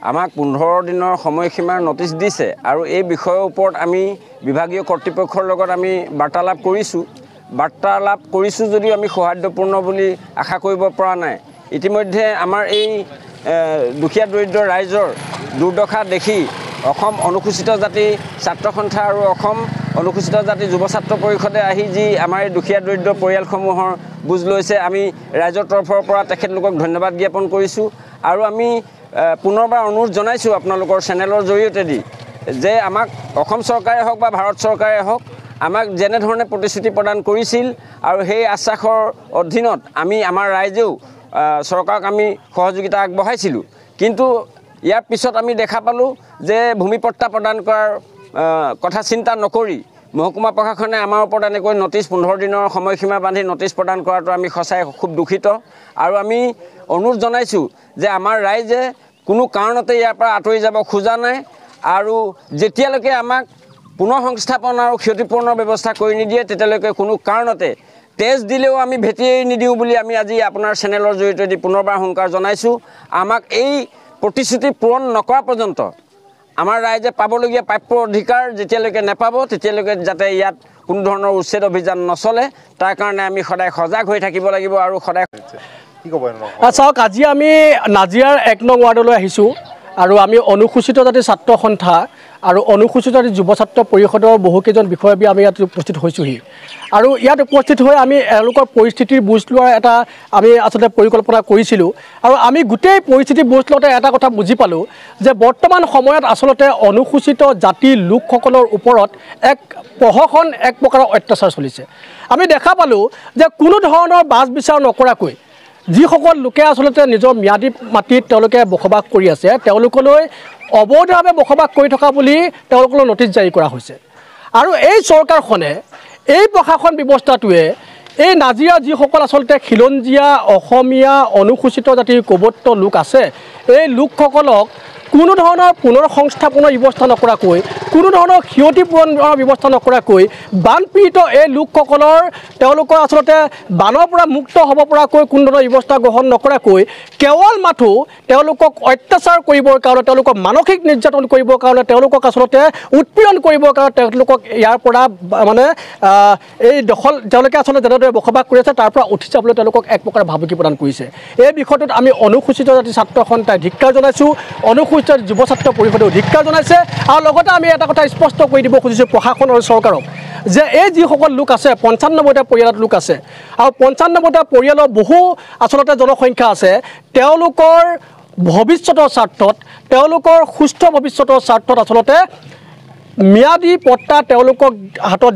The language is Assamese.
আমাক 15 দিনৰ সময়সীমাৰ নটিচ দিছে আৰু এই বিষয়ৰ ওপৰত আমি বিভাগীয় কৰ্তৃপক্ষৰ লগত আমি বাৰ্তালাপ কৰিছোঁ যদিও আমি সৌহাৰ্দ্যপূৰ্ণ বুলি আশা কৰিব পৰা নাই। ইতিমধ্যে আমাৰ এই দুখীয়া দৰিদ্ৰ ৰাইজৰ দুৰ্দশা দেখি অসম অনুসূচিত জাতি ছাত্ৰ সন্থা আৰু অসম অনুসূচিত জাতি যুৱ ছাত্ৰ পৰিষদে আহি যি আমাৰ এই দুখীয়া দৰিদ্ৰ পৰিয়ালসমূহৰ বুজ লৈছে, আমি ৰাইজৰ তৰফৰ পৰা তেখেতলোকক ধন্যবাদ জ্ঞাপন কৰিছোঁ। আৰু আমি পুনৰবাৰ অনুৰোধ জনাইছোঁ আপোনালোকৰ চেনেলৰ জৰিয়তে যে আমাক অসম চৰকাৰে হওক বা ভাৰত চৰকাৰে হওক আমাক যেনেধৰণে প্ৰতিশ্ৰুতি প্ৰদান কৰিছিল আৰু সেই আশ্বাসৰ অধীনত আমি আমাৰ ৰাইজেও চৰকাৰক আমি সহযোগিতা আগবঢ়াইছিলোঁ। কিন্তু ইয়াৰ পিছত আমি দেখা পালোঁ যে ভূমিপট্টা প্ৰদান কৰাৰ কথা চিন্তা নকৰি মহকুমা প্ৰশাসনে আমাৰ ওপৰত এনেকৈ নটিচ 15 দিনৰ সময়সীমা বান্ধি নটিচ প্ৰদান কৰাটো আমি সঁচাই খুব দুখিত। আৰু আমি অনুৰোধ জনাইছোঁ যে আমাৰ ৰাইজে কোনো কাৰণতে ইয়াৰ পৰা আঁতৰি যাব খোজা নাই আৰু যেতিয়ালৈকে আমাক পুনৰ সংস্থাপন আৰু ক্ষতিপূৰণৰ ব্যৱস্থা কৰি নিদিয়ে তেতিয়ালৈকে কোনো কাৰণতে তেজ দিলেও আমি ভেটিয়েই নিদিওঁ বুলি আমি আজি আপোনাৰ চেনেলৰ জৰিয়তে পুনৰবাৰ হুংকাৰ জনাইছোঁ। আমাক এই প্ৰতিশ্ৰুতি পূৰণ নকৰা পৰ্যন্ত আমাৰ ৰাইজে পাবলগীয়া প্ৰাপ্য অধিকাৰ যেতিয়ালৈকে নাপাব তেতিয়ালৈকে যাতে ইয়াত কোনো ধৰণৰ উচ্ছেদ অভিযান নচলে তাৰ কাৰণে আমি সদায় সজাগ হৈ থাকিব লাগিব আৰু সদায় চাওক, আজি আমি নাজিৰাৰ 1 নং ৱাৰ্ডলৈ আহিছোঁ আৰু আমি অনুসূচিত জাতি ছাত্ৰ সন্থা আৰু অনুসূচিত জাতি যুৱ ছাত্ৰ পৰিষদৰ বহুকেইজন বিষয়ববীয়া আমি ইয়াত উপস্থিত হৈছোঁহি। আৰু ইয়াত উপস্থিত হৈ আমি এওঁলোকৰ পৰিস্থিতিৰ বুজ লোৱাৰ এটা আমি আচলতে পৰিকল্পনা কৰিছিলোঁ। আৰু আমি গোটেই পৰিস্থিতি বুজ লওঁতে এটা কথা বুজি পালোঁ যে বৰ্তমান সময়ত আচলতে অনুসূচিত জাতিৰ লোকসকলৰ ওপৰত প্ৰহসন এক প্ৰকাৰৰ অত্যাচাৰ চলিছে। আমি দেখা পালোঁ যে কোনো ধৰণৰ বাছ বিচাৰ নকৰাকৈ যিসকল লোকে আচলতে নিজৰ ম্যাদী মাটিত তেওঁলোকে বসবাস কৰি আছে তেওঁলোকলৈ অবৈধভাৱে বসবাস কৰি থকা বুলি তেওঁলোকলৈ নটিচ জাৰি কৰা হৈছে। আৰু এই চৰকাৰখনে এই প্ৰশাসন ব্যৱস্থাটোৱে এই নাজিৰা যিসকল আচলতে খিলঞ্জীয়া অসমীয়া অনুসূচিত জাতিৰ কবত্ত লোক আছে এই লোকসকলক কোনো ধৰণৰ পুনৰ সংস্থাপনৰ ব্যৱস্থা নকৰাকৈ কোনো ধৰণৰ ক্ষতিপূৰণৰ ব্যৱস্থা নকৰাকৈ বানপীড়িত এই লোকসকলৰ তেওঁলোকৰ আচলতে বানৰ পৰা মুক্ত হ'ব পৰাকৈ কোনো ধৰণৰ ব্যৱস্থা গ্ৰহণ নকৰাকৈ কেৱল মাথো তেওঁলোকক অত্যাচাৰ কৰিবৰ কাৰণে তেওঁলোকক মানসিক নিৰ্যাতন কৰিবৰ কাৰণে তেওঁলোকক আচলতে উৎপীড়ন কৰিবৰ কাৰণে তেওঁলোকক ইয়াৰ পৰা মানে এই দখল তেওঁলোকে আচলতে যেনেদৰে বসবাস কৰি আছে তাৰ পৰা উঠি যাবলৈ তেওঁলোকক এক প্ৰকাৰ ভাবুকি প্ৰদান কৰিছে। এই বিষয়টোত আমি অনুসূচিত জাতি ছাত্ৰ সন্থাই ধিক্কাৰ জনাইছোঁ, অনুসূচিত যুৱ ছাত্ৰ পৰিষদেও ধিক্কাৰ জনাইছে। আৰু লগতে আমি এটা কথা স্পষ্ট কৰি দিব খুজিছোঁ প্ৰশাসন আৰু চৰকাৰক যে এই যিসকল লোক আছে 95টা পৰিয়ালত লোক আছে আৰু 95টা পৰিয়ালৰ বহু আচলতে জনসংখ্যা আছে, তেওঁলোকৰ ভৱিষ্যতৰ স্বাৰ্থত তেওঁলোকৰ সুস্থ ভৱিষ্যতৰ স্বাৰ্থত আচলতে ম্যাদী পট্টা তেওঁলোকক হাতত